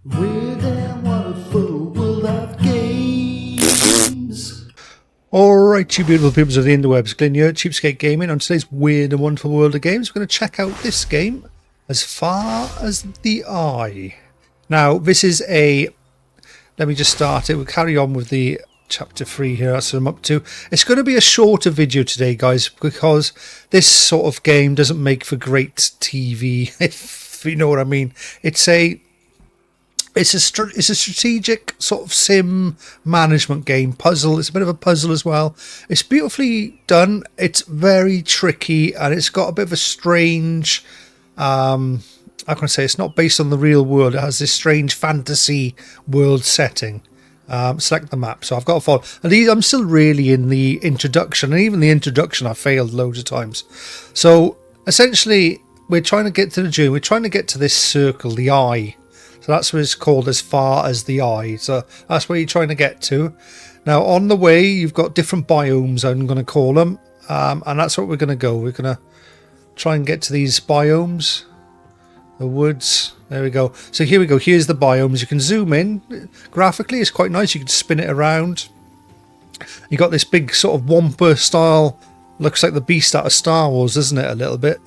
With a wonderful world of games. Alright, you beautiful peoples of the interwebs, Glyn here, CheapSkate Gaming. On today's weird and wonderful world of games, we're going to check out this game, As Far as the Eye. Now, this is a... Let me just start it. We'll carry on with the chapter 3 here. That's what I'm up to. It's going to be a shorter video today, guys, because this sort of game doesn't make for great TV, if you know what I mean. It's a strategic sort of sim management game, puzzle. It's a bit of a puzzle as well. It's beautifully done. It's very tricky, and it's got a bit of a strange, how can I say, it's not based on the real world. It has this strange fantasy world setting. Select the map. So I've got to follow. And I'm still really in the introduction, and even the introduction I failed loads of times. So essentially, we're trying to get to the journey. We're trying to get to this circle, the eye. So that's what it's called, As Far as the Eye. So that's where you're trying to get to. Now, on the way, you've got different biomes, I'm going to call them. And that's what we're going to go. We're going to try and get to these biomes. The woods. There we go. So here we go. Here's the biomes. You can zoom in. Graphically, it's quite nice. You can spin it around. You got this big sort of Wampa style. Looks like the beast out of Star Wars, doesn't it? A little bit.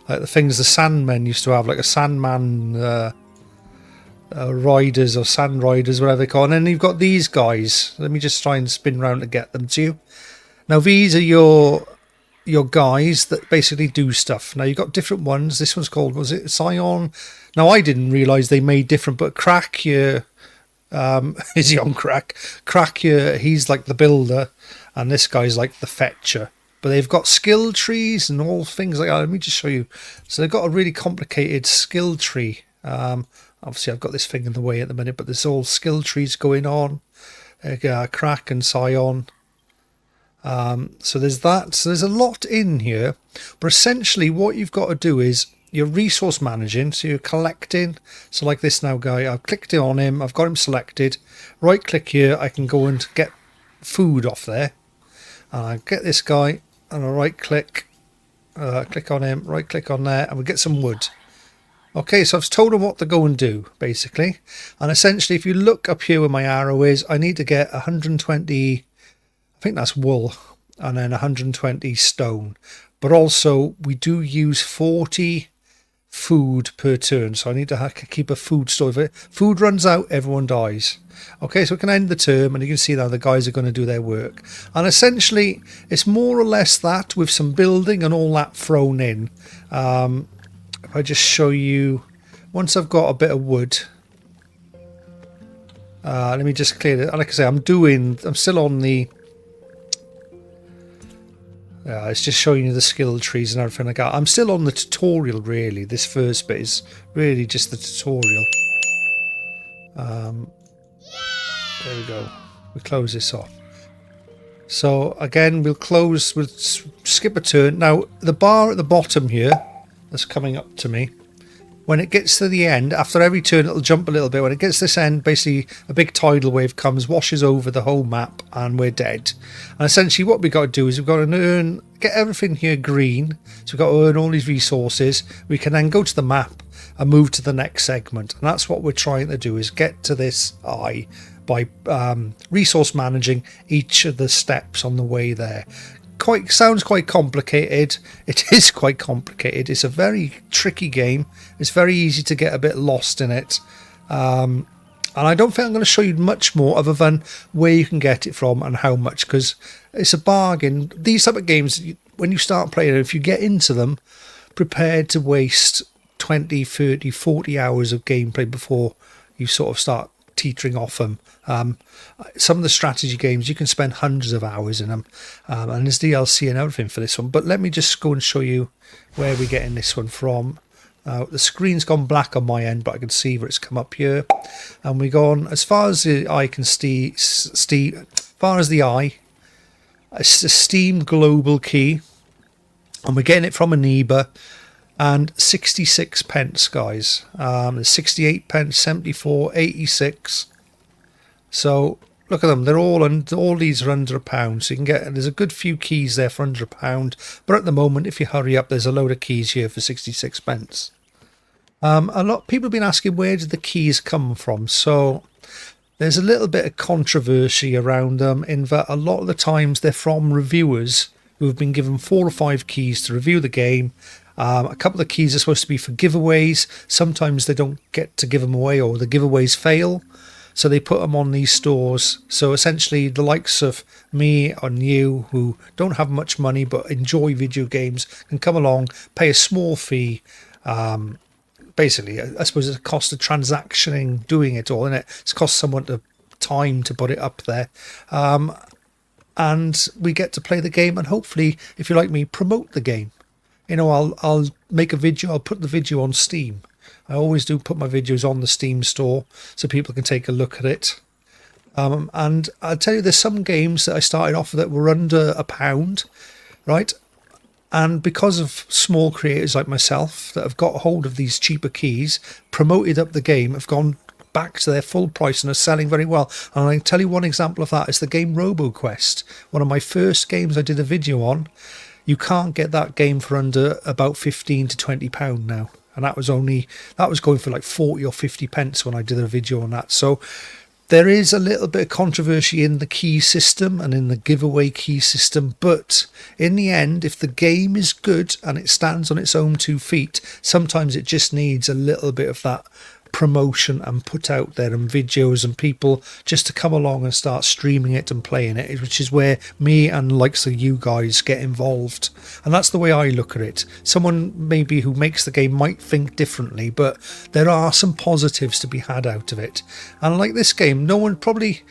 Like the things the Sandmen used to have. Like a Sandman... riders or sand riders, whatever they call. And then you've got these guys. Let me just try and spin round to get them to you. Now these are your guys that basically do stuff. Now you've got different ones. This one's called, was it Scion? Now I didn't realise they made different, but Crack here, is he on Crack? Crack here, he's like the builder, and this guy's like the fetcher. But they've got skill trees and all things like that. Let me just show you. So they've got a really complicated skill tree. Obviously, I've got this thing in the way at the minute, but there's all skill trees going on. Crack and Scion. So there's that. So there's a lot in here. But essentially, what you've got to do is you're resource managing. So you're collecting. So like this now guy, I've clicked on him. I've got him selected. Right click here. I can go and get food off there. And I get this guy. And I right click. Click on him. Right click on there. And we get some wood. Okay, so I've told them what to go and do, basically. And essentially, if you look up here where my arrow is, I need to get 120, I think that's wool, and then 120 stone. But also, we do use 40 food per turn, so I need to keep a food store. If food runs out, everyone dies. Okay, so we can end the term, and you can see now the guys are going to do their work. And essentially, it's more or less that, with some building and all that thrown in. I just show you once I've got a bit of wood. Let me just clear it. Like I say, I'm still on the. It's just showing you the skill trees and everything like that. I'm still on the tutorial, really. This first bit is really just the tutorial. There we go. We close this off. So again, we'll skip a turn. Now the bar at the bottom here. That's coming up to me. When it gets to the end, after every turn it'll jump a little bit. When it gets to this end, basically a big tidal wave comes, washes over the whole map, and we're dead. And essentially what we've got to do is we've got to get everything here green. So we've got to earn all these resources. We can then go to the map and move to the next segment. And that's what we're trying to do, is get to this eye by resource managing each of the steps on the way there. Sounds quite complicated. It is quite complicated. It's a very tricky game. It's very easy to get a bit lost in it. And I don't think I'm going to show you much more other than where you can get it from and how much, because it's a bargain. These type of games, when you start playing, if you get into them, prepared to waste 20, 30, 40 hours of gameplay before you sort of start teetering off them. Some of the strategy games you can spend hundreds of hours in them, and there's DLC and everything for this one. But let me just go and show you where we're getting this one from. The screen's gone black on my end, but I can see where it's come up here, and we go on as far as the eye can far as the eye. It's a Steam global key, and we're getting it from Aniba. And 66 pence, guys. There's 68 pence, 74, 86. So look at them. They're all these are under £1. So you can get. There's a good few keys there for under £1. But at the moment, if you hurry up, there's a load of keys here for 66 pence. A lot of people have been asking where did the keys come from. So there's a little bit of controversy around them in that a lot of the times they're from reviewers who have been given 4 or 5 keys to review the game. A couple of the keys are supposed to be for giveaways. Sometimes they don't get to give them away or the giveaways fail. So they put them on these stores. So essentially the likes of me and you who don't have much money but enjoy video games can come along, pay a small fee. Basically, I suppose it's a cost of transactioning, doing it all, isn't it? It's cost someone the time to put it up there. And we get to play the game and hopefully, if you like me, promote the game. You know, I'll make a video, I'll put the video on Steam. I always do put my videos on the Steam store so people can take a look at it. And I'll tell you, there's some games that I started off that were under £1, right? And because of small creators like myself that have got hold of these cheaper keys, promoted up the game, have gone back to their full price and are selling very well. And I can tell you one example of that is the game RoboQuest, one of my first games I did a video on. You can't get that game for under about £15 to £20 now. And that was going for like 40 or 50 pence when I did a video on that. So there is a little bit of controversy in the key system and in the giveaway key system, but in the end, if the game is good and it stands on its own 2 feet, sometimes it just needs a little bit of that promotion and put out there and videos and people just to come along and start streaming it and playing it, which is where me and likes of you guys get involved. And that's the way I look at it. Someone maybe who makes the game might think differently, but there are some positives to be had out of it. And like this game, no one is probably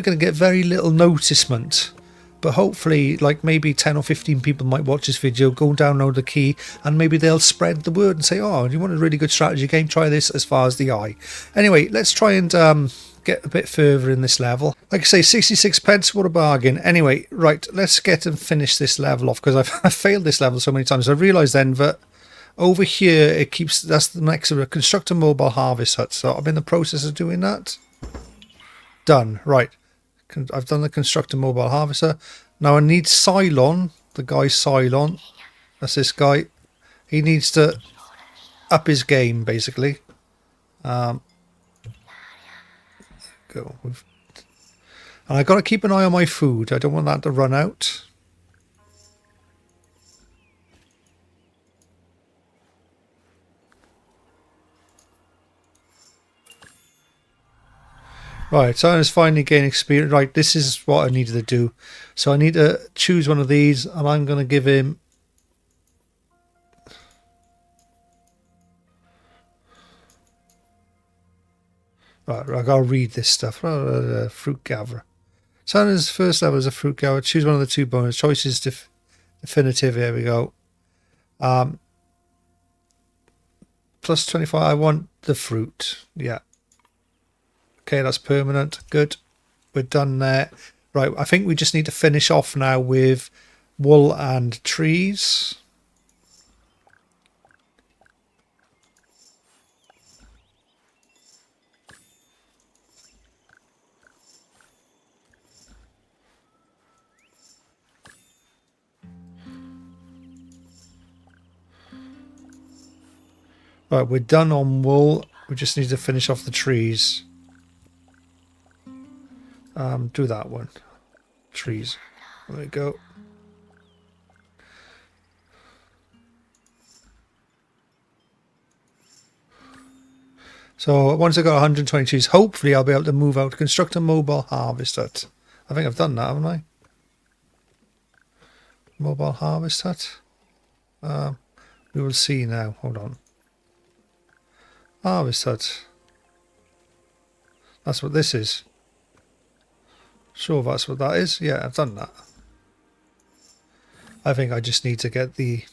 going to get very little noticement. But hopefully, like maybe 10 or 15 people might watch this video, go download the key, and maybe they'll spread the word and say, oh, you want a really good strategy game? Try this as far as the eye. Anyway, let's try and get a bit further in this level. Like I say, 66 pence, what a bargain. Anyway, right, let's get and finish this level off because I've failed this level so many times. I realised then that over here, that's the next of a construct a mobile harvest hut. So I'm in the process of doing that. Done. Right. I've done the constructor mobile harvester. Now I need Cylon, the guy Cylon. That's this guy. He needs to up his game, basically. Go. And I've got to keep an eye on my food. I don't want that to run out. Right, so I was finally gaining experience. Right, this is what I needed to do. So I need to choose one of these, and I'm going to give him... Right, I got to read this stuff. Fruit gatherer. So his first level is a fruit gatherer. Choose one of the 2 bonus choices. Definitive, here we go. Plus 25, I want the fruit. Yeah. Okay, that's permanent. Good. We're done there. Right, I think we just need to finish off now with wool and trees. Right, we're done on wool. We just need to finish off the trees. Do that one. Trees. There we go. So once I got 120 trees, hopefully I'll be able to move out to construct a mobile harvest hut. I think I've done that, haven't I? Mobile harvest hut. We will see now. Hold on. Harvest hut. That's what this is. Sure, that's what that is. Yeah, I've done that. I think I just need to get the...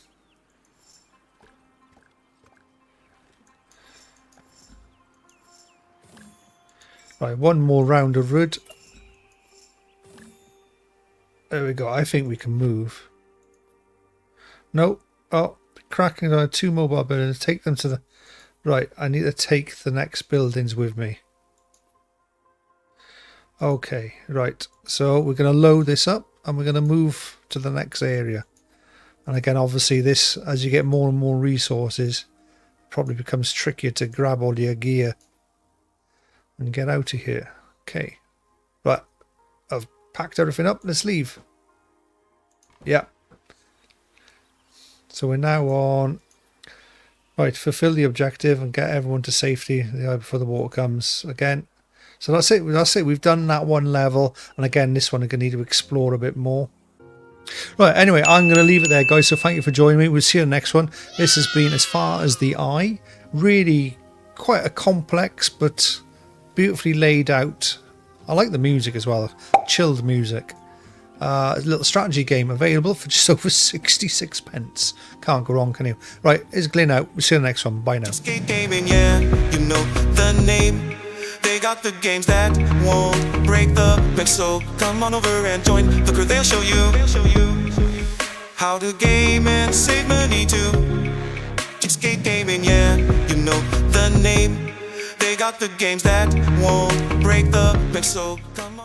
Right, one more round of wood. There we go. I think we can move. No. Oh, cracking on 2 mobile buildings. Take them to the... Right, I need to take the next buildings with me. Okay, right. So we're going to load this up and we're going to move to the next area. And again, obviously this, as you get more and more resources, probably becomes trickier to grab all your gear and get out of here. Okay. Right. I've packed everything up. Let's leave. Yeah. So we're now on... Right, fulfill the objective and get everyone to safety before the water comes again. So that's it. That's it. We've done that one level. And again, this one I'm going to need to explore a bit more. Right, anyway, I'm going to leave it there, guys. So thank you for joining me. We'll see you in the next one. This has been As Far As The Eye. Really quite a complex but beautifully laid out. I like the music as well. Chilled music. A little strategy game available for just over 66 pence. Can't go wrong, can you? Right, it's Glyn out. We'll see you in the next one. Bye now. CheapSkate gaming, yeah, you know the name. They got the games that won't break the bank, so come on over and join the crew. They'll show you how to game and save money too. CheapSkate gaming, yeah, you know the name. They got the games that won't break the bank, so come on over.